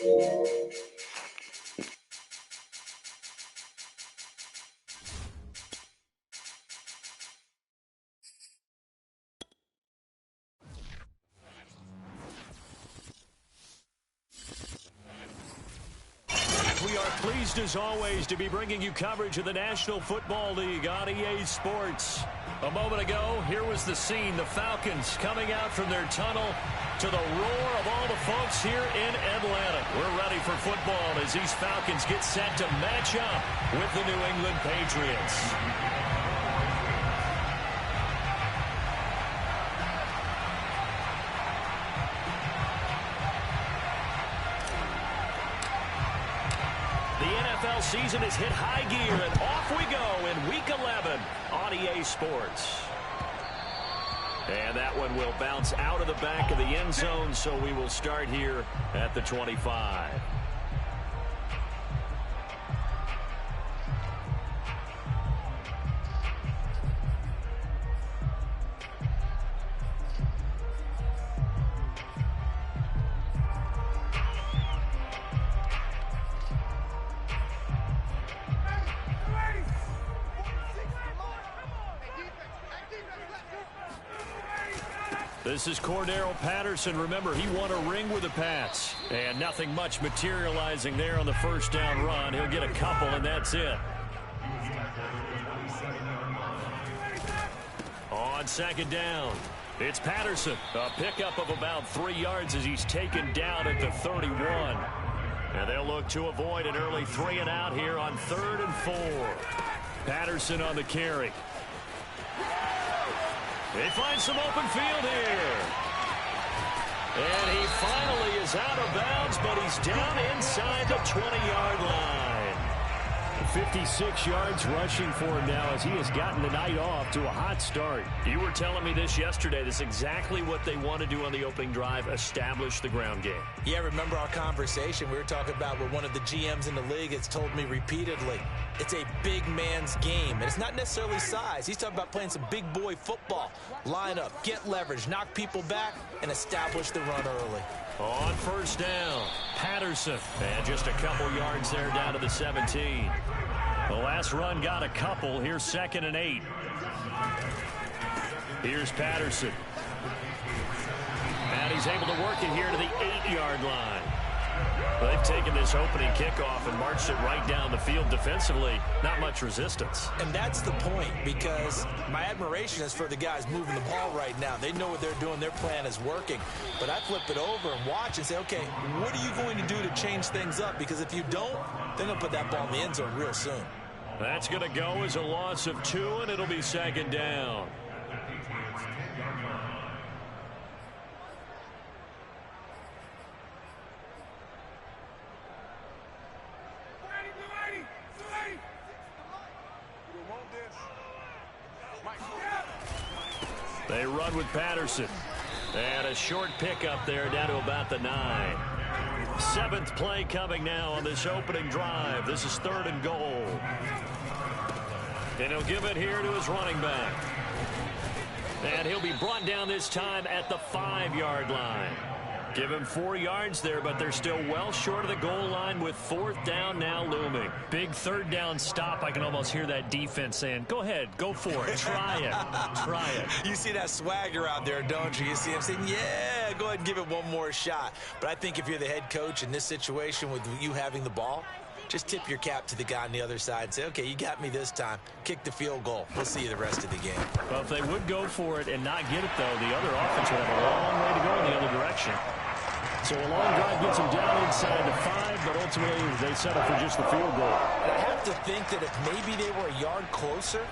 We are pleased, as always, to be bringing you coverage of the National Football League on EA Sports. A moment ago, here was the scene. The Falcons coming out from their tunnel to the roar of all the folks here in Atlanta. We're ready for football as these Falcons get set to match up with the New England Patriots. The NFL season has hit high gear, and off we go in Week 11 on EA Sports. And that one will bounce out of the back of the end zone, so we will start here at the 25. This is Cordero Patterson. Remember, he won a ring with the Pats. And nothing much materializing there on the first down run. He'll get a couple, and that's it. On second down, it's Patterson. A pickup of about 3 yards as he's taken down at the 31. And they'll look to avoid an early 3 and out here on 3rd and 4. Patterson on the carry. They find some open field here. And he finally is out of bounds, but he's down inside the 20-yard line. 56 yards rushing for him now as he has gotten the night off to a hot start. You were telling me this yesterday. This is exactly what they want to do on the opening drive, establish the ground game. Yeah, remember our conversation we were talking about with one of the GMs in the league has told me repeatedly. It's a big man's game, and it's not necessarily size. He's talking about playing some big boy football. Line up, get leverage, knock people back, and establish the run early. On first down, Patterson. And just a couple yards there down to the 17. The last run got a couple. Here's 2nd and 8. Here's Patterson. And he's able to work it here to the 8-yard line. They've taken this opening kickoff and marched it right down the field defensively. Not much resistance. And that's the point, because my admiration is for the guys moving the ball right now. They know what they're doing. Their plan is working. But I flip it over and watch and say, okay, what are you going to do to change things up? Because if you don't, they're going to put that ball in the end zone real soon. That's going to go as a loss of 2, and it'll be 2nd down. They run with Patterson. And a short pickup there down to about the 9. 7th play coming now on this opening drive. This is 3rd and goal. And he'll give it here to his running back. And he'll be brought down this time at the 5-yard line. Give him 4 yards there, but they're still well short of the goal line with 4th down now looming. Big 3rd down stop. I can almost hear that defense saying, go ahead, go for it, try it, try it. You see that swagger out there, don't you? You see him saying, yeah, go ahead and give it one more shot. But I think if you're the head coach in this situation with you having the ball, just tip your cap to the guy on the other side and say, okay, you got me this time. Kick the field goal. We'll see you the rest of the game. Well, if they would go for it and not get it, though, the other offense would have a long way to go in the other direction. So a long drive gets them down inside the 5, but ultimately they settle for just the field goal. And I have to think that if maybe they were a yard closer,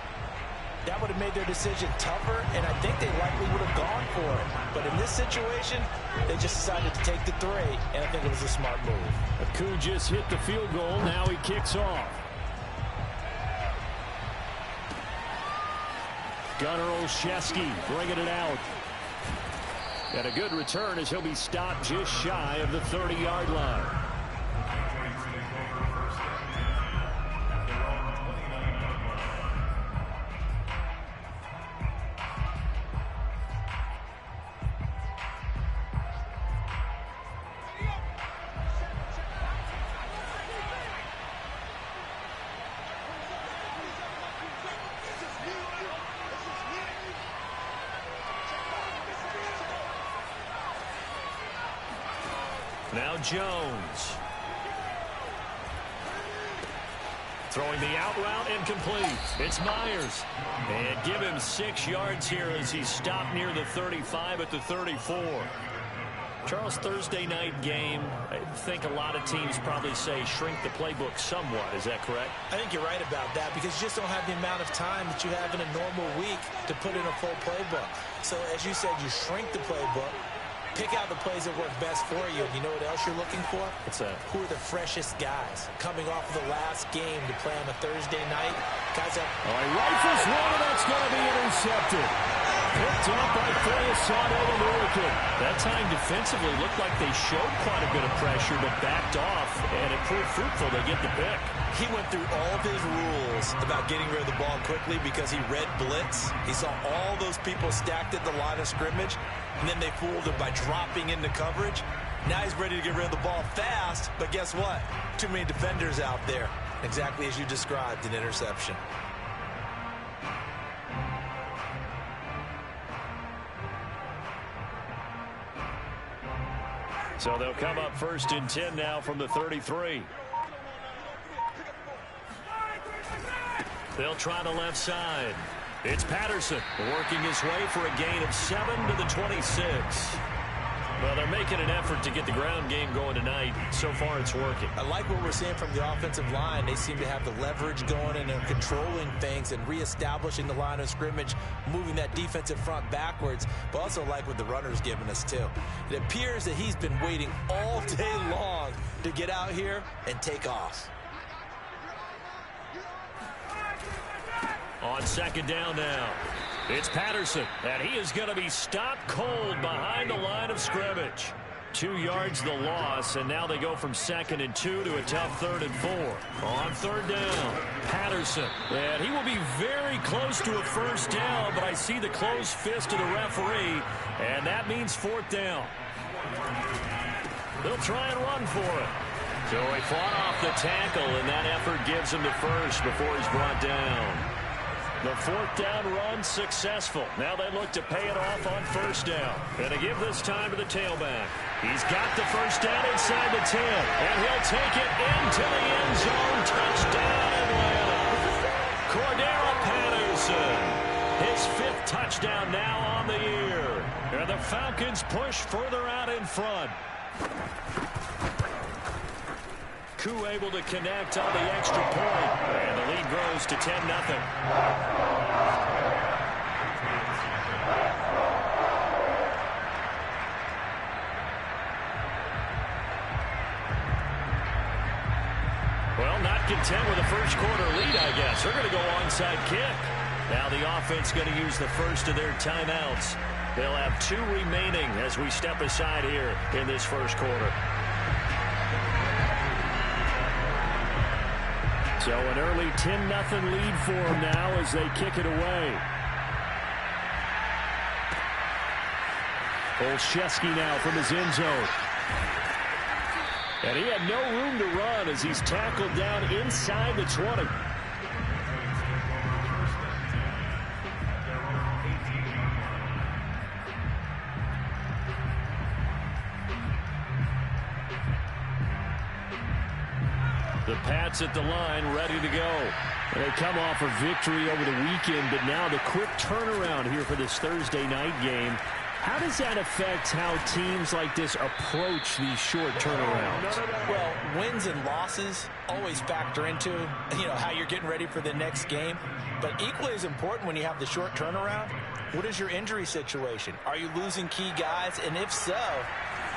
that would have made their decision tougher, and I think they likely would have gone for it. But in this situation, they just decided to take the 3, and I think it was a smart move. Aku just hit the field goal. Now he kicks off. Gunnar Olszewski bringing it out. And a good return as he'll be stopped just shy of the 30-yard line. Now Jones. Throwing the out route incomplete. It's Myers. And give him 6 yards here as he's stopped near the 35 at the 34. Charles, Thursday night game, I think a lot of teams probably say shrink the playbook somewhat. Is that correct? I think you're right about that because you just don't have the amount of time that you have in a normal week to put in a full playbook. So as you said, you shrink the playbook. Pick out the plays that work best for you. And you know what else you're looking for? What's that? Who are the freshest guys coming off of the last game to play on a Thursday night? Guys that... All right, rifles one, and that's going to be intercepted. Picked up by Falcons. That time defensively looked like they showed quite a bit of pressure, but backed off, and it proved fruitful. They get the pick. He went through all of his rules about getting rid of the ball quickly because he read blitz. He saw all those people stacked at the line of scrimmage, and then they fooled him by dropping into coverage. Now he's ready to get rid of the ball fast, but guess what? Too many defenders out there. Exactly as you described, an interception. So they'll come up 1st and 10 now from the 33. They'll try the left side. It's Patterson working his way for a gain of 7 to the 26. Well, they're making an effort to get the ground game going tonight. So far, it's working. I like what we're seeing from the offensive line. They seem to have the leverage going and they're controlling things and reestablishing the line of scrimmage, moving that defensive front backwards, but also like what the runner's giving us, too. It appears that he's been waiting all day long to get out here and take off. On 2nd down now, it's Patterson, and he is going to be stopped cold behind the line of scrimmage. 2 yards the loss, and now they go from 2nd and 2 to a tough 3rd and 4. On 3rd down, Patterson, and he will be very close to a 1st down, but I see the closed fist of the referee, and that means 4th down. They'll try and run for it. So he fought off the tackle, and that effort gives him the 1st before he's brought down. The 4th down run successful. Now they look to pay it off on 1st down. And to give this time to the tailback. He's got the 1st down inside the 10. And he'll take it into the end zone. Touchdown, Atlanta. Cordero Patterson. His 5th touchdown now on the year. And the Falcons push further out in front. Koo able to connect on the extra point. And the lead grows to 10-0. Well, not content with a first quarter lead, I guess. They're going to go onside kick. Now the offense going to use the first of their timeouts. They'll have 2 remaining as we step aside here in this first quarter. So an early 10-0 lead for them now as they kick it away. Olszewski now from his end zone. And he had no room to run as he's tackled down inside the 20. The Pats at the line, ready to go. They come off a victory over the weekend, but now the quick turnaround here for this Thursday night game. How does that affect how teams like this approach these short turnarounds? Well, wins and losses always factor into, how you're getting ready for the next game. But equally as important when you have the short turnaround, what is your injury situation? Are you losing key guys? And if so,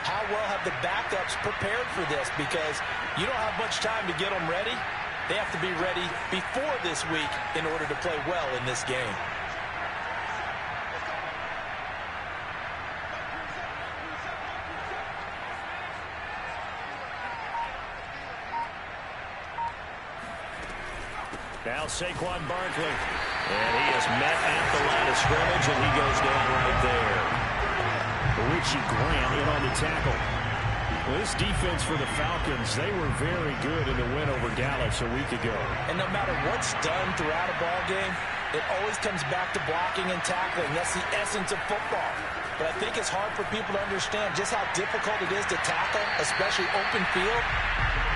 how well have the backups prepared for this? Because you don't have much time to get them ready. They have to be ready before this week in order to play well in this game. Now Saquon Barkley. And he is met at the line of scrimmage, and he goes down right there. Richie Grant in on the tackle. Well, this defense for the Falcons, they were very good in the win over Dallas a week ago. And no matter what's done throughout a ball game, it always comes back to blocking and tackling. That's the essence of football. but I think it's hard for people to understand just how difficult it is to tackle, especially open field.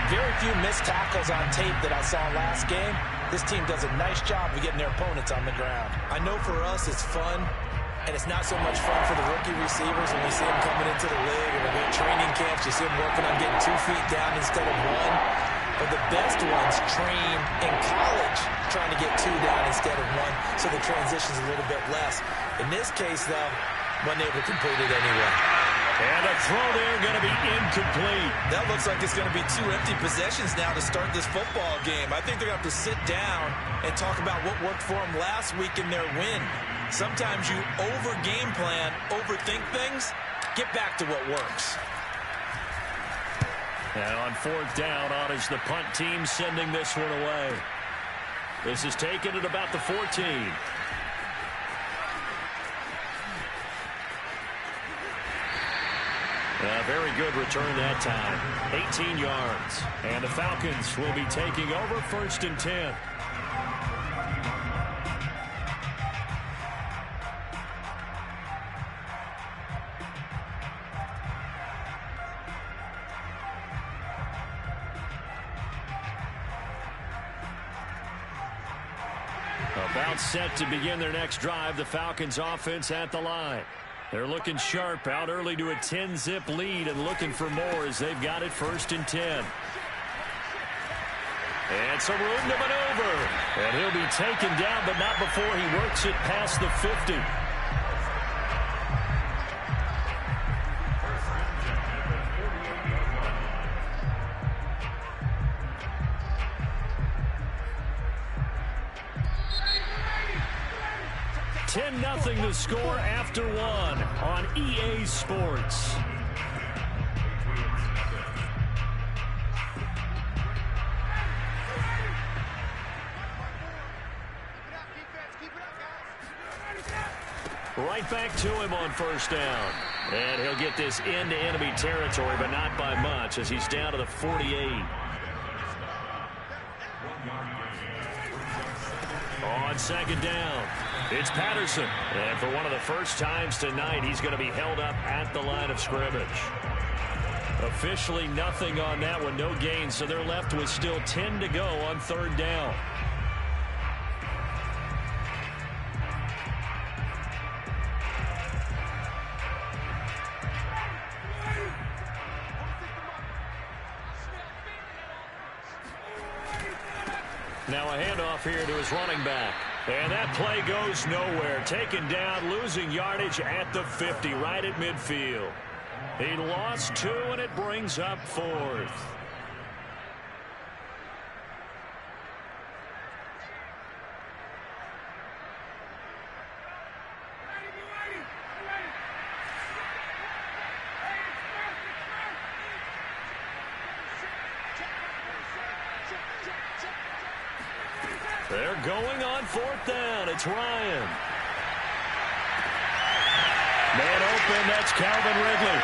Very few missed tackles on tape that I saw last game. This team does a nice job of getting their opponents on the ground. I know for us it's fun, and it's not so much fun for the rookie receivers when we see them coming into the league and we go to training camps. You see them working on getting 2 feet down instead of 1. But the best ones train in college trying to get 2 down instead of 1, so the transition's a little bit less. In this case, though, wasn't able to complete it anyway. And a throw there going to be incomplete. That looks like it's going to be 2 empty possessions now to start this football game. I think they're going to have to sit down and talk about what worked for them last week in their win. Sometimes you over-game plan, overthink things, get back to what works. And on 4th down, on is the punt team sending this one away. This is taken at about the 14. A very good return that time. 18 yards. And the Falcons will be taking over 1st and 10. About set to begin their next drive. The Falcons offense at the line. They're looking sharp, out early to a 10-zip lead and looking for more as they've got it 1st and 10. And some room to maneuver. And he'll be taken down, but not before he works it past the 50. Nothing to score after 1 on EA Sports. Right back to him on 1st down. And he'll get this into enemy territory, but not by much as he's down to the 48. On 2nd down, it's Patterson. And for one of the first times tonight, he's going to be held up at the line of scrimmage. Officially nothing on that one, no gain, so they're left with still 10 to go on 3rd down. Now a handoff here to his running back. And that play goes nowhere. Taken down, losing yardage at the 50, right at midfield. He lost 2, and it brings up 4th. They're going on 4th down. It's Ryan. Man open, that's Calvin Ridley.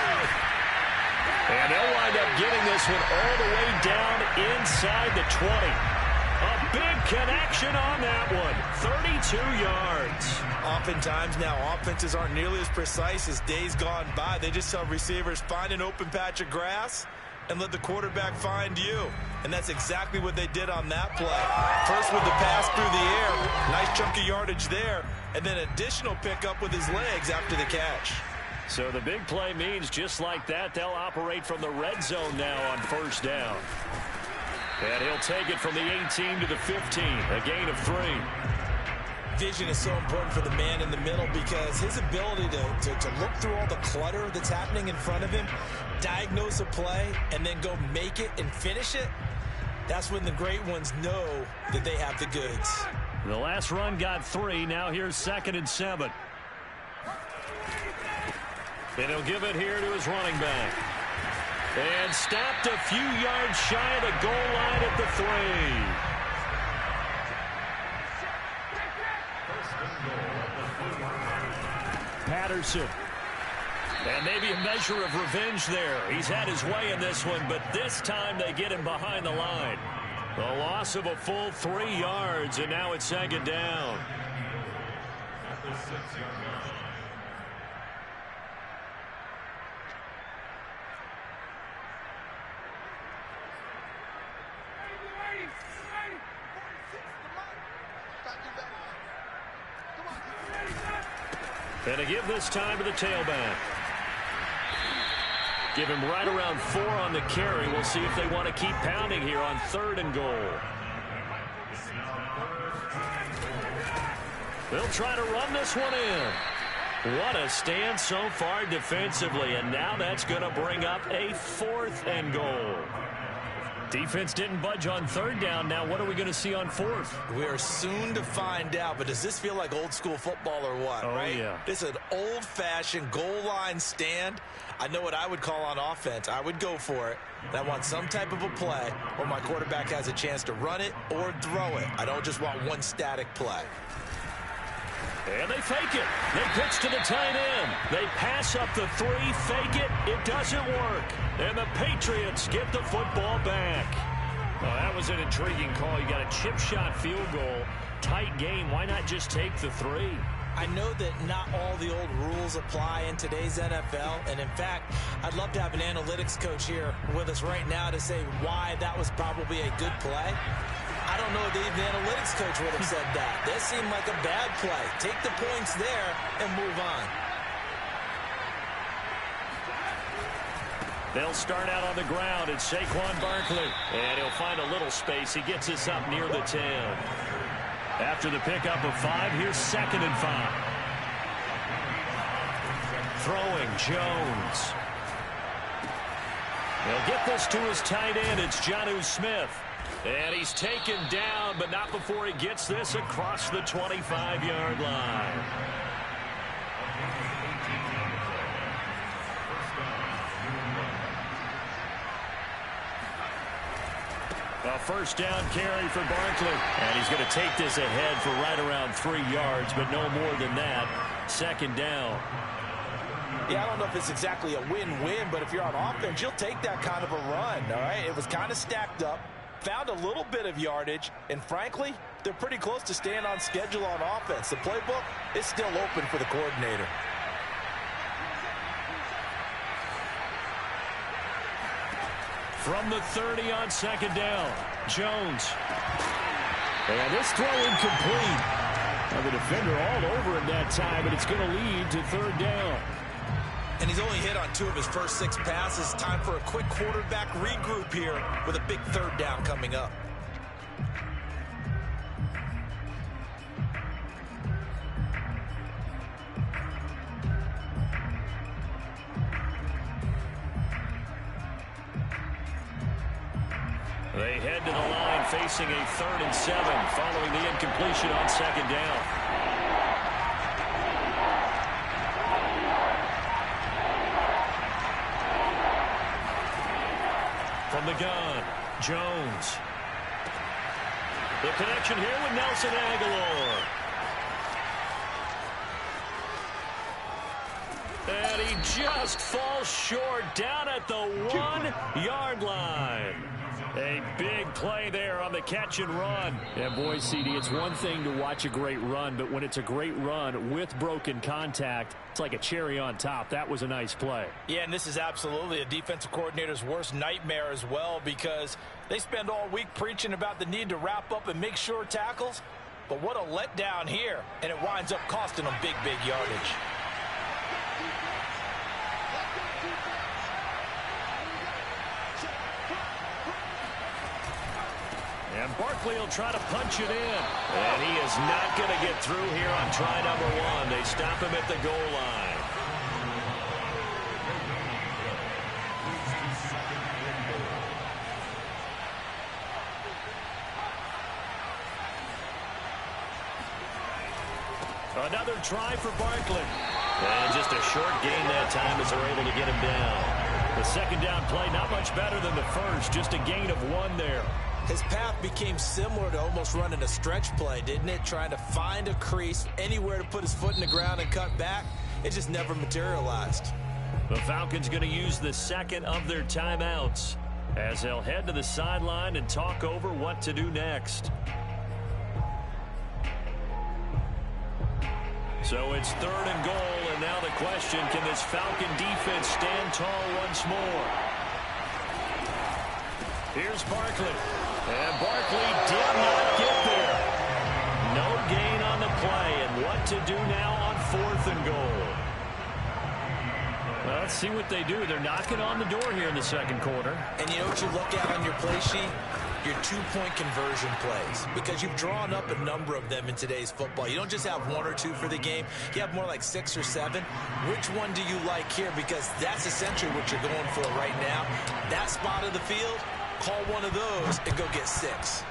And they'll wind up getting this one all the way down inside the 20. A big connection on that one. 32 yards. Oftentimes now offenses aren't nearly as precise as days gone by. They just tell receivers, find an open patch of grass and let the quarterback find you. And that's exactly what they did on that play. First with the pass through the air. Nice chunk of yardage there. And then additional pickup with his legs after the catch. So the big play means just like that, they'll operate from the red zone now on 1st down. And he'll take it from the 18 to the 15, a gain of 3. Vision is so important for the man in the middle because his ability to look through all the clutter that's happening in front of him, diagnose a play, and then go make it and finish it, that's when the great ones know that they have the goods. The last run got 3. Now here's 2nd and 7. And he'll give it here to his running back. And stopped a few yards shy of the goal line at the 3. Patterson. And maybe a measure of revenge there. He's had his way in this one, but this time they get him behind the line. The loss of a full 3 yards, and now it's 2nd down. And to give this time to the tailback. Give him right around 4 on the carry. We'll see if they want to keep pounding here on 3rd and goal. They'll try to run this one in. What a stand so far defensively, and now that's going to bring up a 4th and goal. Defense didn't budge on 3rd down. Now what are we going to see on 4th? We are soon to find out, but does this feel like old school football or what, right? Yeah. This is an old-fashioned goal line stand. I know what I would call on offense. I would go for it. And I want some type of a play where my quarterback has a chance to run it or throw it. I don't just want one static play. And they fake it. They pitch to the tight end. They pass up the 3, fake it. It doesn't work. And the Patriots get the football back. Well, that was an intriguing call. You got a chip shot field goal. Tight game. Why not just take the 3? I know that not all the old rules apply in today's NFL, and in fact, I'd love to have an analytics coach here with us right now to say why that was probably a good play. I don't know if the analytics coach would have said that. That seemed like a bad play. Take the points there and move on. They'll start out on the ground. It's Saquon Barkley, and he'll find a little space. He gets us up near the 10. After the pickup of 5, here's 2nd and 5. Throwing, Jones. He'll get this to his tight end. It's Jonnu Smith. And he's taken down, but not before he gets this across the 25-yard line. A 1st down carry for Barkley. And he's going to take this ahead for right around 3 yards, but no more than that. 2nd down. Yeah, I don't know if it's exactly a win-win, but if you're on offense, you'll take that kind of a run, all right? It was kind of stacked up, found a little bit of yardage, and frankly, they're pretty close to staying on schedule on offense. The playbook is still open for the coordinator. From the 30 on 2nd down, Jones. And this throw incomplete. Now the defender all over him that time, but it's going to lead to 3rd down. And he's only hit on 2 of his first 6 passes. Time for a quick quarterback regroup here with a big 3rd down coming up. They head to the line facing a 3rd and 7 following the incompletion on 2nd down. From the gun, Jones. The connection here with Nelson Aguilar. And he just falls short down at the 1-yard line. A big play there on the catch and run. Yeah, boy, CD, it's one thing to watch a great run, but when it's a great run with broken contact, it's like a cherry on top. That was a nice play. Yeah, and this is absolutely a defensive coordinator's worst nightmare as well, because they spend all week preaching about the need to wrap up and make sure tackles. But what a letdown here, and it winds up costing them big yardage. And Barkley will try to punch it in. And he is not going to get through here on try number 1. They stop him at the goal line. Another try for Barkley. And just a short gain that time as they're able to get him down. The 2nd down play, not much better than the first. Just a gain of 1 there. His path became similar to almost running a stretch play, didn't it? Trying to find a crease, anywhere to put his foot in the ground and cut back. It just never materialized. The Falcons going to use the 2nd of their timeouts as they'll head to the sideline and talk over what to do next. So it's 3rd and goal, and now the question, can this Falcon defense stand tall once more? Here's Barkley. And Barkley did not get there. No gain on the play, and what to do now on 4th and goal. Well, let's see what they do. They're knocking on the door here in the second quarter. And you know what you look at on your play sheet? Your 2-point conversion plays, because you've drawn up a number of them in today's football. You don't just have 1 or 2 for the game. You have more like 6 or 7. Which one do you like here? Because that's essentially what you're going for right now. That spot of the field, call one of those and go get 6.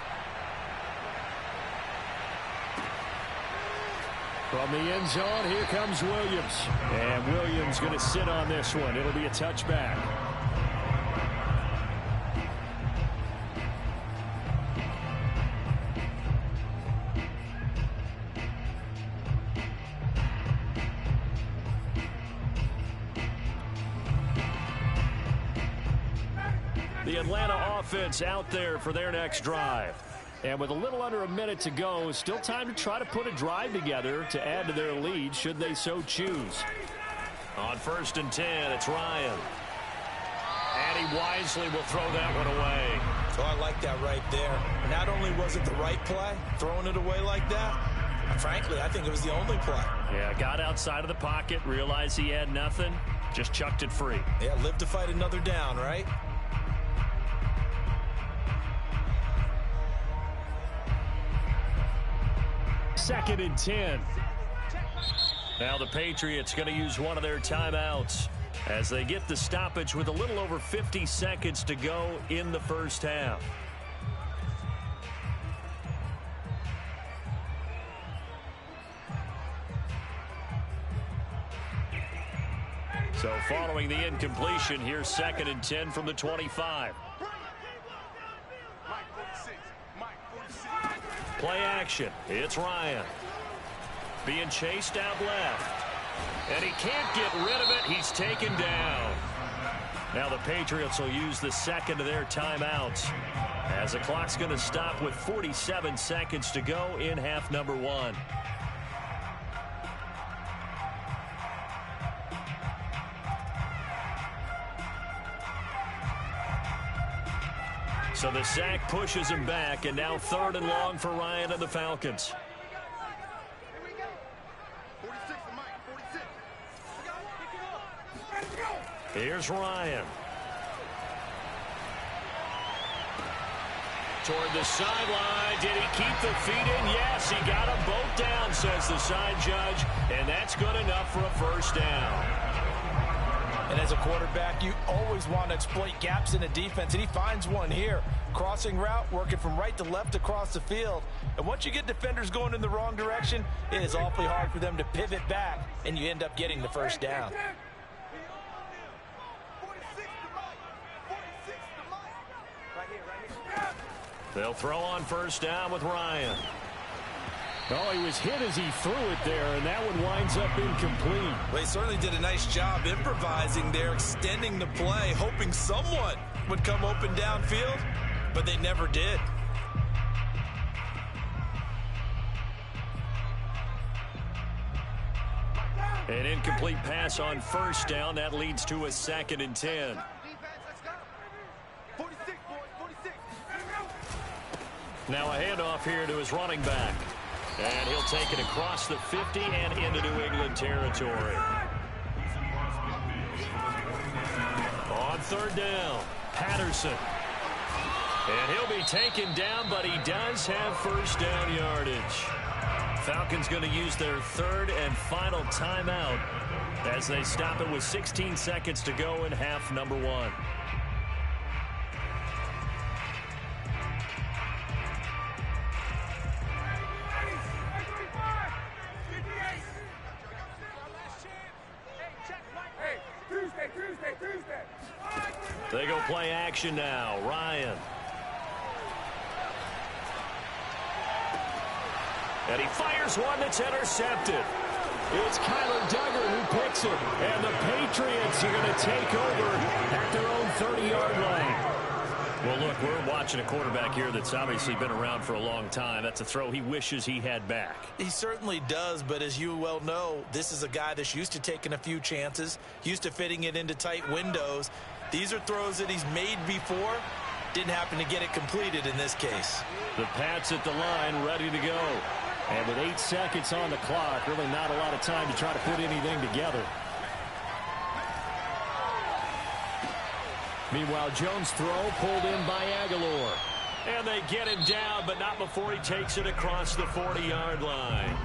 From the end zone, here comes Williams. And Williams going to sit on this one. It'll be a touchback. The Atlanta offense out there for their next drive. And with a little under a minute to go, still time to try to put a drive together to add to their lead should they so choose. On 1st and 10, it's Ryan. And he wisely will throw that one away. So I like that right there. Not only was it the right play, throwing it away like that, frankly, I think it was the only play. Yeah, got outside of the pocket, realized he had nothing, just chucked it free. Yeah, live to fight another down, right? Second and 10. Now the Patriots going to use one of their timeouts as they get the stoppage with a little over 50 seconds to go in the first half. So following the incompletion, here's 2nd and 10 from the 25. Play action. It's Ryan. Being chased out left. And he can't get rid of it. He's taken down. Now the Patriots will use the second of their timeouts as the clock's going to stop with 47 seconds to go in half number 1. So the sack pushes him back, and now 3rd and long for Ryan and the Falcons. Here's Ryan. Toward the sideline. Did he keep the feet in? Yes, he got them both down, says the side judge, and that's good enough for a first down. And as a quarterback, you always want to exploit gaps in a defense, and he finds one here. Crossing route, working from right to left across the field. And once you get defenders going in the wrong direction, it is awfully hard for them to pivot back, and you end up getting the first down. They'll throw on first down with Ryan. Oh, he was hit as he threw it there, and that one winds up incomplete. Well, he certainly did a nice job improvising there, extending the play, hoping someone would come open downfield, but they never did. An incomplete pass on first down. That leads to a 2nd and 10. Now a handoff here to his running back. And he'll take it across the 50 and into New England territory. On 3rd down, Patterson. And he'll be taken down, but he does have first down yardage. Falcons going to use their 3rd and final timeout as they stop it with 16 seconds to go in half number 1. They go play action now. Ryan. And he fires one that's intercepted. It's Kyler Duggar who picks it. And the Patriots are going to take over at their own 30-yard line. Well, look, we're watching a quarterback here that's obviously been around for a long time. That's a throw he wishes he had back. He certainly does, but as you well know, this is a guy that's used to taking a few chances, used to fitting it into tight windows. These are throws that he's made before. Didn't happen to get it completed in this case. The Pats at the line, ready to go. And with 8 seconds on the clock, really not a lot of time to try to put anything together. Meanwhile, Jones' throw pulled in by Aguilar. And they get him down, but not before he takes it across the 40-yard line.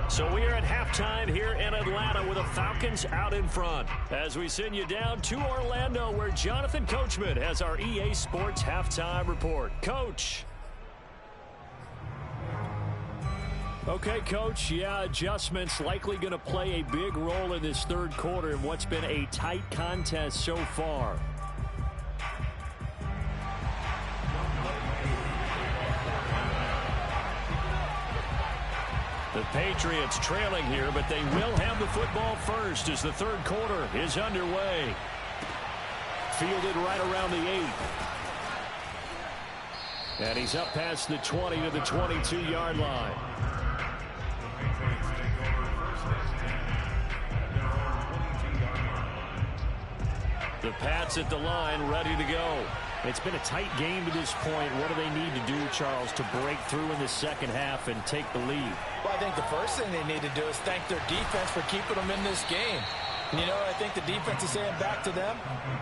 So we are at halftime here in Atlanta with the Falcons out in front. As we send you down to Orlando, where Jonathan Coachman has our EA Sports halftime report. Coach. Okay, Coach, yeah, adjustments likely going to play a big role in this third quarter in what's been a tight contest so far. The Patriots trailing here, but they will have the football first as the third quarter is underway. Fielded right around the 8. And he's up past the 20 to the 22-yard line. The Pats at the line, ready to go. It's been a tight game to this point. What do they need to do, Charles, to break through in the second half and take the lead? Well, I think the first thing they need to do is thank their defense for keeping them in this game. You know, I think the defense is saying back to them,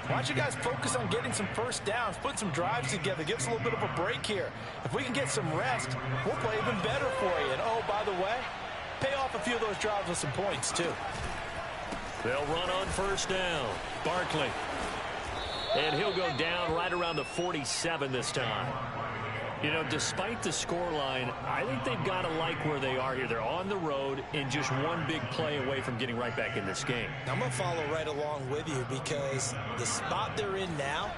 why don't you guys focus on getting some first downs, put some drives together, give us a little bit of a break here. If we can get some rest, we'll play even better for you. And, oh, by the way, pay off a few of those drives with some points, too. They'll run on first down. Barkley. And he'll go down right around the 47 this time. You know, despite the scoreline, I think they've got to like where they are here. They're on the road and just one big play away from getting right back in this game. I'm going to follow right along with you because the spot they're in now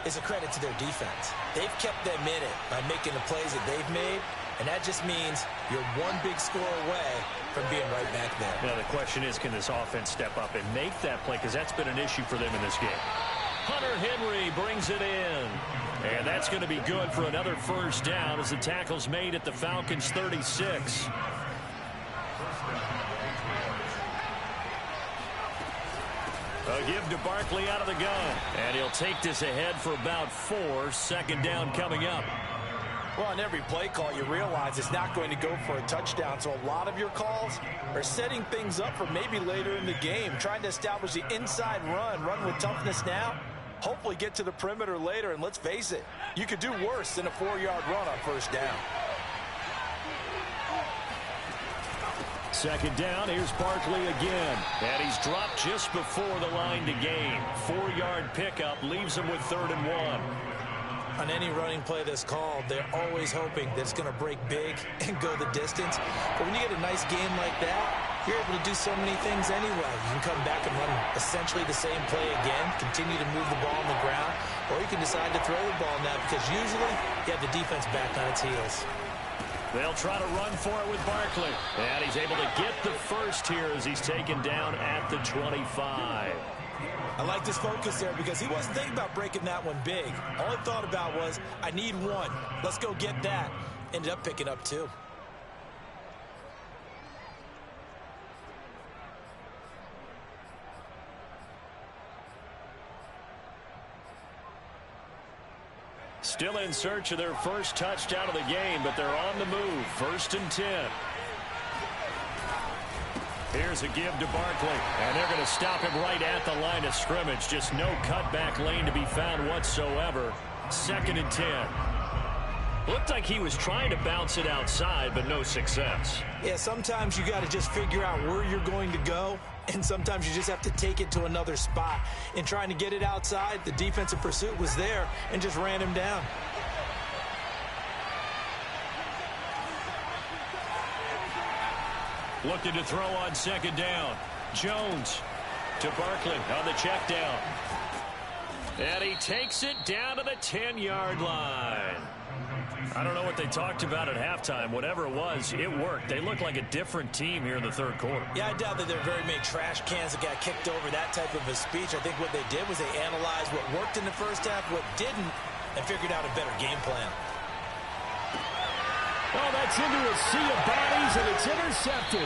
is a credit to their defense. They've kept them in it by making the plays that they've made, and that just means you're one big score away from being right back there. Now, the question is, can this offense step up and make that play? Because that's been an issue for them in this game. Hunter Henry brings it in. And that's going to be good for another first down as the tackle's made at the Falcons' 36. A give to Barkley out of the gun. And he'll take this ahead for about 4. Second down coming up. Well, on every play call, you realize it's not going to go for a touchdown. So a lot of your calls are setting things up for maybe later in the game, trying to establish the inside run with toughness now. Hopefully get to the perimeter later, and let's face it, you could do worse than a 4-yard run on first down. Second down, here's Barkley again. And he's dropped just before the line to gain. 4-yard pickup leaves him with 3rd and 1. On any running play that's called, they're always hoping that it's going to break big and go the distance. But when you get a nice game like that, you're able to do so many things anyway. You can come back and run essentially the same play again, continue to move the ball on the ground, or you can decide to throw the ball now because usually you have the defense back on its heels. They'll try to run for it with Barkley. And he's able to get the first here as he's taken down at the 25. I like this focus there because he wasn't thinking about breaking that one big. All he thought about was, I need one. Let's go get that. Ended up picking up 2. Still in search of their first touchdown of the game, but they're on the move. 1st and 10. Here's a give to Barkley, and they're going to stop him right at the line of scrimmage. Just no cutback lane to be found whatsoever. 2nd and 10. Looked like he was trying to bounce it outside, but no success. Yeah, sometimes you got to just figure out where you're going to go, and sometimes you just have to take it to another spot. In trying to get it outside, the defensive pursuit was there and just ran him down. Looking to throw on 2nd down. Jones to Barkley on the check down. And he takes it down to the 10-yard line. I don't know what they talked about at halftime. Whatever it was, it worked. They look like a different team here in the third quarter. Yeah, I doubt that there are very many trash cans that got kicked over, that type of a speech. I think what they did was they analyzed what worked in the first half, what didn't, and figured out a better game plan. Oh, that's into a sea of bodies, and it's intercepted.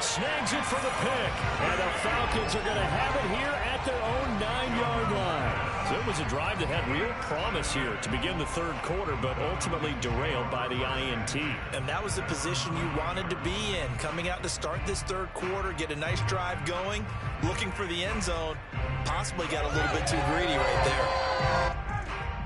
Snags it for the pick. And the Falcons are going to have it here at their own 9-yard line. So it was a drive that had real promise here to begin the third quarter, but ultimately derailed by the INT. And that was the position you wanted to be in. Coming out to start this third quarter, get a nice drive going, looking for the end zone. Possibly got a little bit too greedy right there.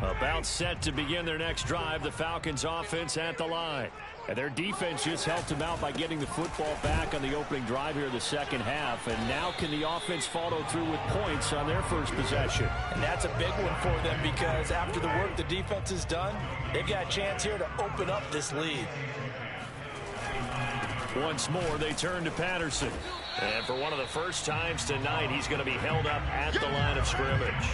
About set to begin their next drive, the Falcons offense at the line. And their defense just helped them out by getting the football back on the opening drive here in the second half. And now can the offense follow through with points on their first possession? And that's a big one for them because after the work the defense has done, they've got a chance here to open up this lead. Once more, they turn to Patterson. And for one of the first times tonight, he's going to be held up at the line of scrimmage.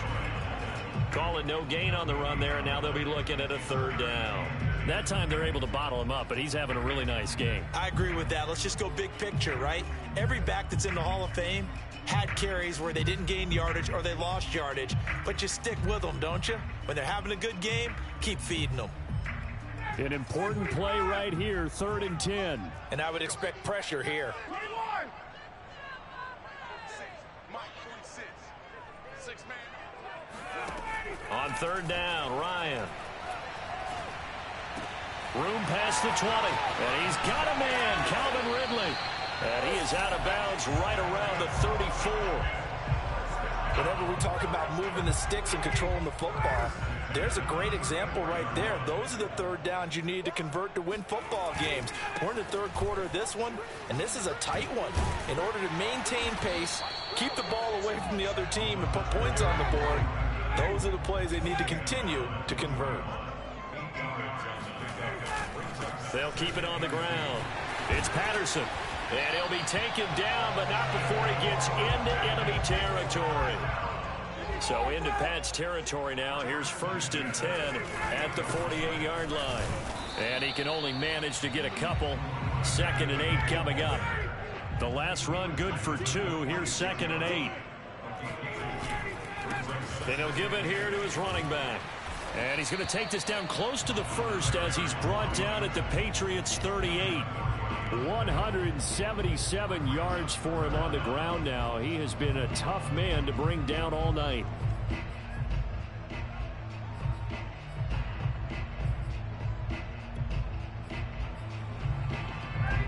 Call it no gain on the run there, and now they'll be looking at a third down. That time they're able to bottle him up, but he's having a really nice game. I agree with that. Let's just go big picture, right? Every back that's in the Hall of Fame had carries where they didn't gain yardage or they lost yardage, but you stick with them, don't you? When they're having a good game, keep feeding them. An important play right here, 3rd and 10. And I would expect pressure here. On 3rd down, Ryan. Room past the 20. And he's got a man, Calvin Ridley. And he is out of bounds right around the 34. Whenever we talk about moving the sticks and controlling the football, there's a great example right there. Those are the 3rd downs you need to convert to win football games. We're in the 3rd quarter of this one, and this is a tight one. In order to maintain pace, keep the ball away from the other team, and put points on the board, those are the plays they need to continue to convert. They'll keep it on the ground. It's Patterson. And he'll be taken down, but not before he gets into enemy territory. So into Pat's territory now. Here's 1st and 10 at the 48-yard line. And he can only manage to get a couple. 2nd and 8 coming up. The last run good for 2. Here's 2nd and 8. And he'll give it here to his running back. And he's going to take this down close to the 1st as he's brought down at the Patriots' 38. 177 yards for him on the ground now. He has been a tough man to bring down all night.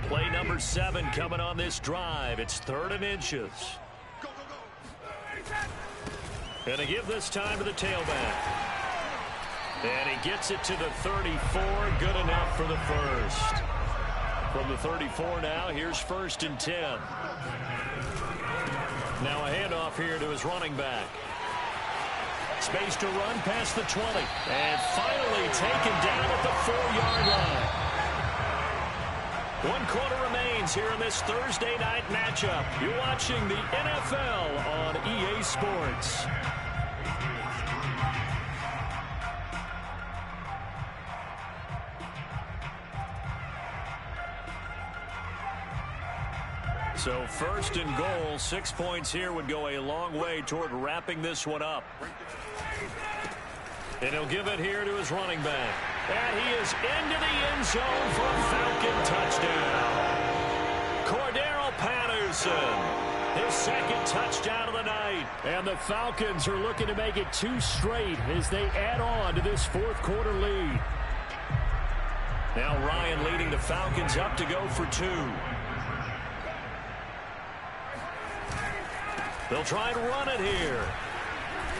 Play number 7 coming on this drive. It's 3rd and inches. And to give this time to the tailback. And he gets it to the 34. Good enough for the first. From the 34 now, here's 1st and 10. Now a handoff here to his running back. Space to run past the 20. And finally taken down at the 4-yard line. 1 quarter remains here in this Thursday night matchup. You're watching the NFL on EA Sports. So 1st and goal, 6 points here would go a long way toward wrapping this one up. And he'll give it here to his running back. And he is into the end zone for a Falcon touchdown. Cordero Patterson, his 2nd touchdown of the night. And the Falcons are looking to make it 2 straight as they add on to this 4th quarter lead. Now Ryan leading the Falcons up to go for 2. They'll try and run it here.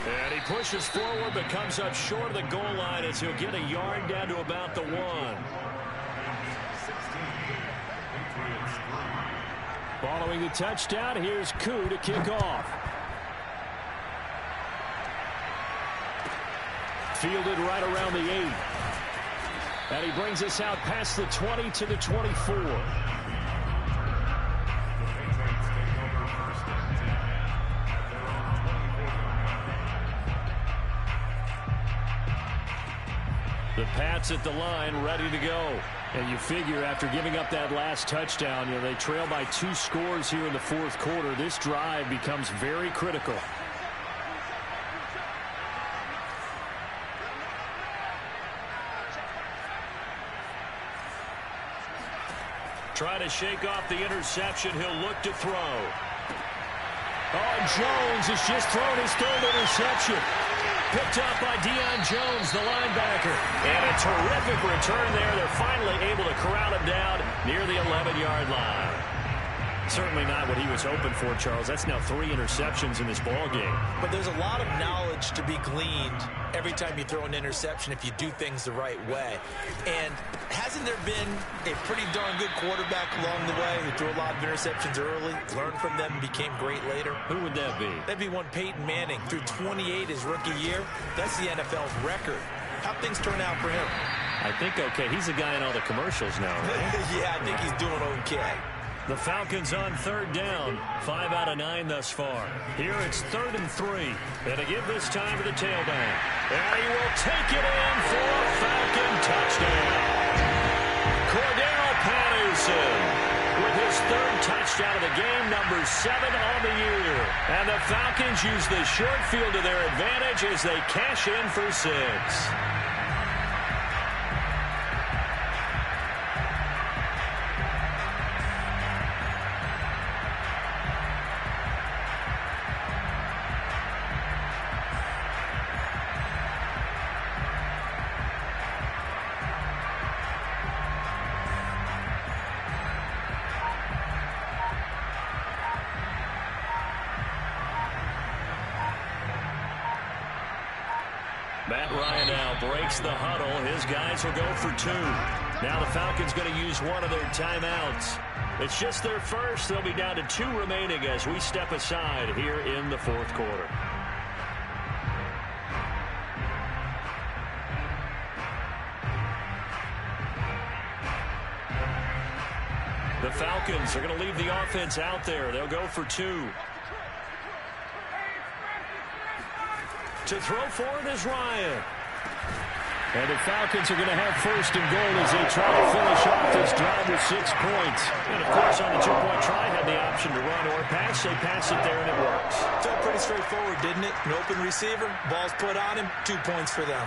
And he pushes forward but comes up short of the goal line as he'll get a yard down to about the 1. Following the touchdown, here's Koo to kick off. Fielded right around the 8. And he brings us out past the 20 to the 24. The Pats at the line, ready to go. And you figure after giving up that last touchdown, they trail by 2 scores here in the 4th quarter. This drive becomes very critical. Trying to shake off the interception. He'll look to throw. Oh, Jones has just thrown his 3rd interception. Picked up by Deion Jones, the linebacker. And a terrific return there. They're finally able to corral him down near the 11-yard line. Certainly not what he was hoping for, Charles. That's now 3 interceptions in this ball game. But there's a lot of knowledge to be gleaned every time you throw an interception if you do things the right way. And hasn't there been a pretty darn good quarterback along the way who threw a lot of interceptions early, learned from them, and became great later? Who would that be? That'd be one Peyton Manning. Threw 28 his rookie year. That's the NFL's record. How'd things turn out for him? I think okay. He's the guy in all the commercials now, right? Yeah, I think he's doing okay. The Falcons on 3rd down. 5 out of 9 thus far. Here it's 3rd and 3. And to give this time to the tailback. And he will take it in for a Falcon touchdown. Cordell Patterson with his 3rd touchdown of the game, number 7 on the year. And the Falcons use the short field to their advantage as they cash in for 6. Matt Ryan now breaks the huddle. His guys will go for 2. Now the Falcons going to use one of their timeouts. It's just their first. They'll be down to 2 remaining as we step aside here in the 4th quarter. The Falcons are going to leave the offense out there. They'll go for 2. To throw for it is Ryan. And the Falcons are going to have 1st and goal as they try to finish off this drive with 6 points. And, of course, on the 2-point try, had the option to run or pass. They pass it there, and it works. Felt pretty straightforward, didn't it? An open receiver, ball's put on him, 2 points for them.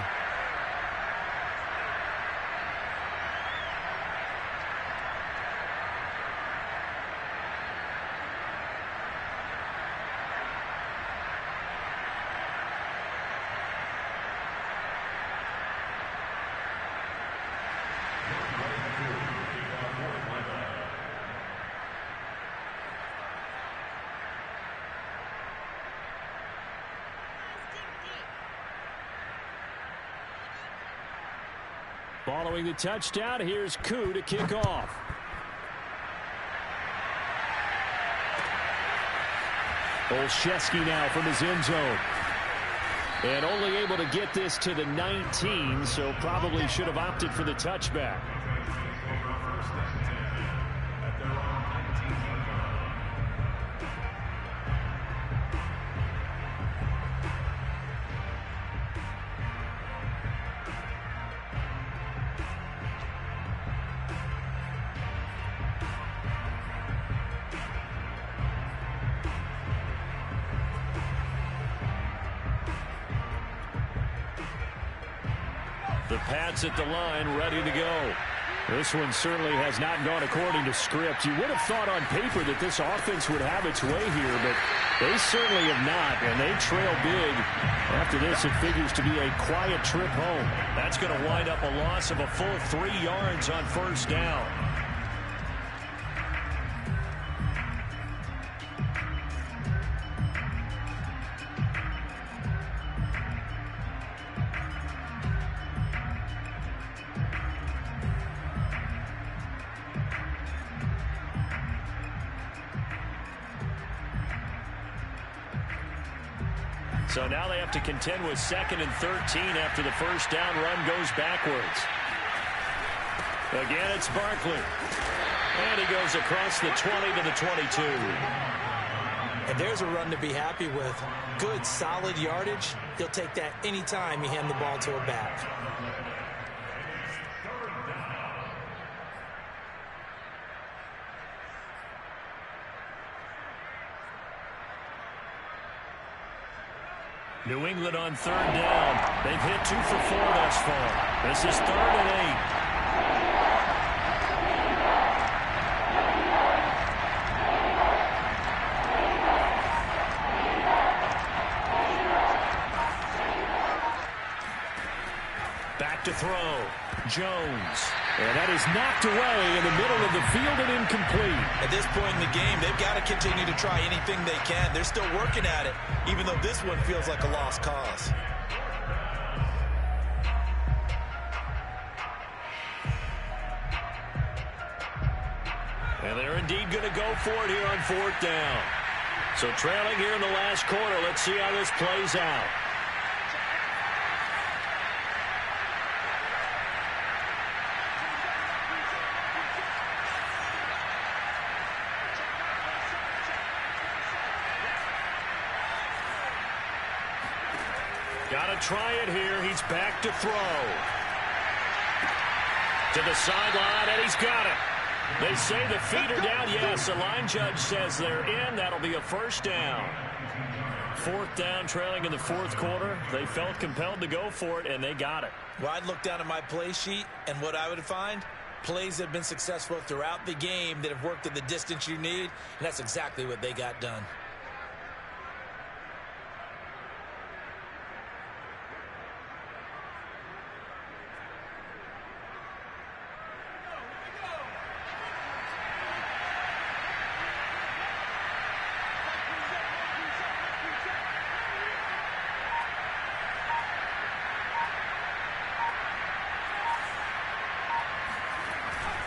Following the touchdown, here's Koo to kick off. Olszewski now from his end zone. And only able to get this to the 19, so probably should have opted for the touchback. The Pats at the line, ready to go. This one certainly has not gone according to script. You would have thought on paper that this offense would have its way here, but they certainly have not, and they trail big. After this, it figures to be a quiet trip home. That's going to wind up a loss of a full 3 yards on 1st down. So now they have to contend with 2nd and 13 after the 1st down run goes backwards. Again, it's Barkley. And he goes across the 20 to the 22. And there's a run to be happy with. Good, solid yardage. He'll take that anytime you hand the ball to a back. New England on 3rd down. They've hit 2 for 4 thus far. This is 3rd and 8. Back to throw. Jones. And that is knocked away in the middle of the field and incomplete. At this point in the game, they've got to continue to try anything they can. They're still working at it, even though this one feels like a lost cause. And they're indeed going to go for it here on fourth down. So trailing here in the last quarter. Let's see how this plays out. Got to try it here. He's back to throw. To the sideline, and he's got it. They say the feet are down. Yes, the line judge says they're in. That'll be a first down. Fourth down, trailing in the fourth quarter. They felt compelled to go for it, and they got it. Well, I'd look down at my play sheet, and what I would find, plays that have been successful throughout the game that have worked at the distance you need, and that's exactly what they got done.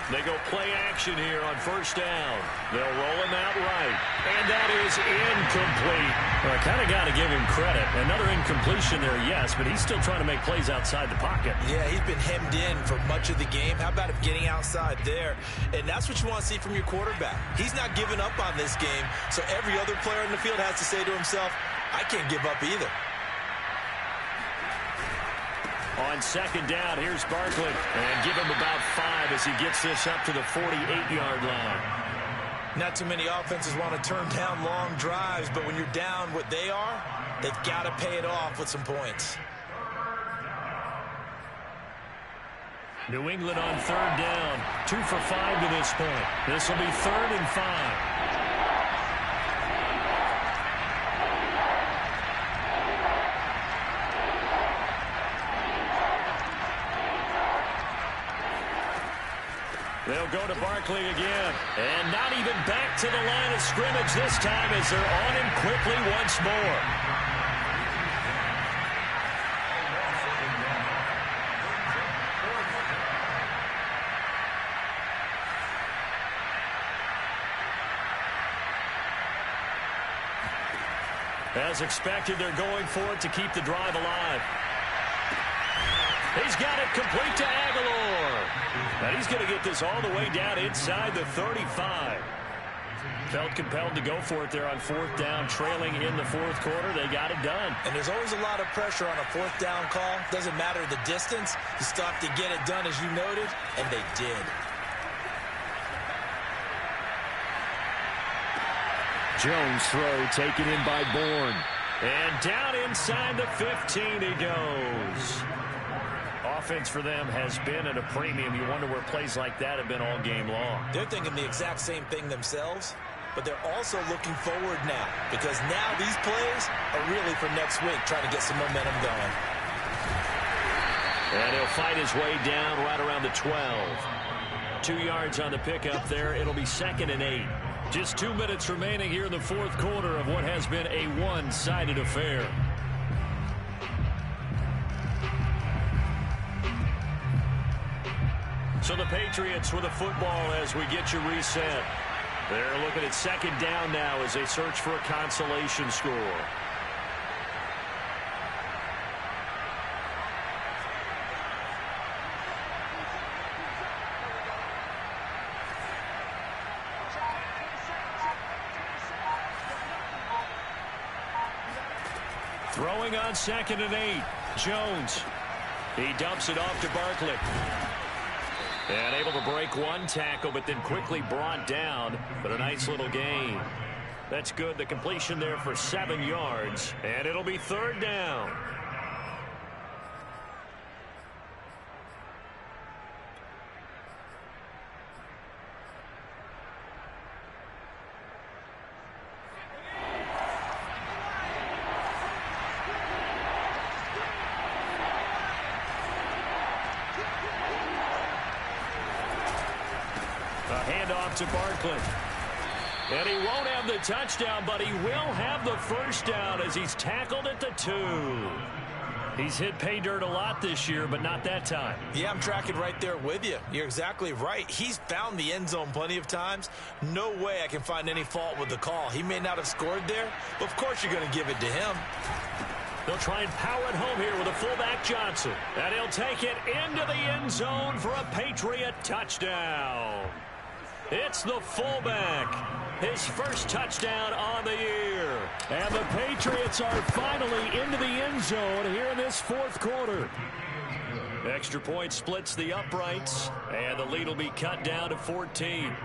They go play action here on first down. They'll roll him out right. And that is incomplete. Well, I kind of got to give him credit. Another incompletion there, yes, but he's still trying to make plays outside the pocket. Yeah, he's been hemmed in for much of the game. How about him getting outside there? And that's what you want to see from your quarterback. He's not giving up on this game, so every other player in the field has to say to himself, I can't give up either. On second down, here's Barkley. And give him about 5 as he gets this up to the 48-yard line. Not too many offenses want to turn down long drives, but when you're down what they are, they've got to pay it off with some points. New England on third down. 2 for 5 to this point. This will be 3rd and 5. They'll go to Barkley again. And not even back to the line of scrimmage this time as they're on him quickly once more. As expected, they're going for it to keep the drive alive. He's got it complete to Aguilar. And he's going to get this all the way down inside the 35. Felt compelled to go for it there on fourth down, trailing in the fourth quarter. They got it done. And there's always a lot of pressure on a fourth down call. Doesn't matter the distance. You still have to get it done, as you noted, and they did. Jones throw taken in by Bourne. And down inside the 15 he goes. Offense for them has been at a premium. You wonder where plays like that have been all game long. They're thinking the exact same thing themselves, but they're also looking forward now because now these plays are really for next week, trying to get some momentum going. And he'll fight his way down right around the 12. 2 yards on the pickup there. It'll be 2nd and 8. Just 2 minutes remaining here in the fourth quarter of what has been a one-sided affair. So the Patriots with a football as we get you reset. They're looking at second down now as they search for a consolation score. Throwing on 2nd and 8. Jones. He dumps it off to Barkley. And able to break one tackle, but then quickly brought down. But a nice little gain. That's good. The completion there for 7 yards. And it'll be 3rd down. Handoff to Barkley. And he won't have the touchdown, but he will have the first down as he's tackled at the 2. He's hit pay dirt a lot this year, but not that time. Yeah, I'm tracking right there with you. You're exactly right. He's found the end zone plenty of times. No way I can find any fault with the call. He may not have scored there, but of course you're going to give it to him. They'll try and power it home here with a fullback Johnson. And he'll take it into the end zone for a Patriot touchdown. It's the fullback. His first touchdown on the year. And the Patriots are finally into the end zone here in this fourth quarter. Extra point splits the uprights, and the lead will be cut down to 14.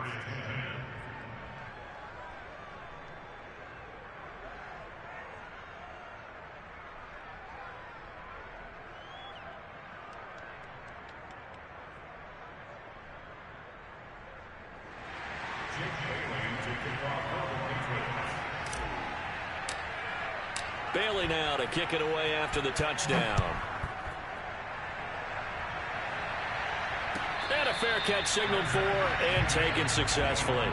Bailey now to kick it away after the touchdown. And a fair catch signaled for and taken successfully.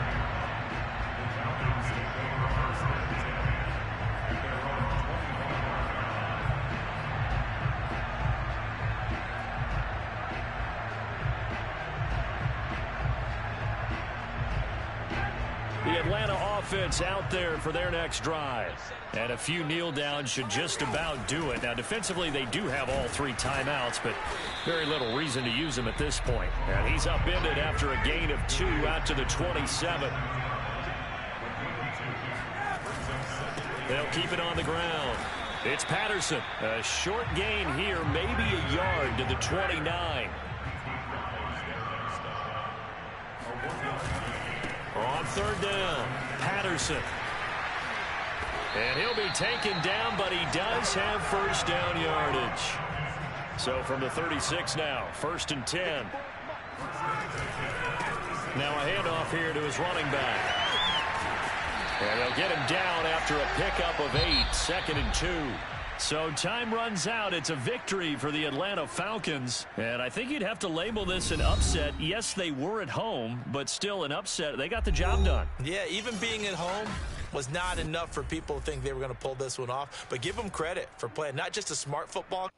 The Atlanta offense out there for their next drive. And a few kneel downs should just about do it. Now, defensively, they do have all 3 timeouts, but very little reason to use them at this point. And he's upended after a gain of 2 out to the 27. They'll keep it on the ground. It's Patterson. A short gain here, maybe a yard to the 29. On third down, Patterson. And he'll be taken down, but he does have first down yardage. So from the 36 now, 1st and 10. Now a handoff here to his running back. And they'll get him down after a pickup of 8, 2nd and 2. So time runs out. It's a victory for the Atlanta Falcons. And I think you'd have to label this an upset. Yes, they were at home, but still an upset. They got the job done. Yeah, even being at home was not enough for people to think they were going to pull this one off. But give them credit for playing not just a smart football.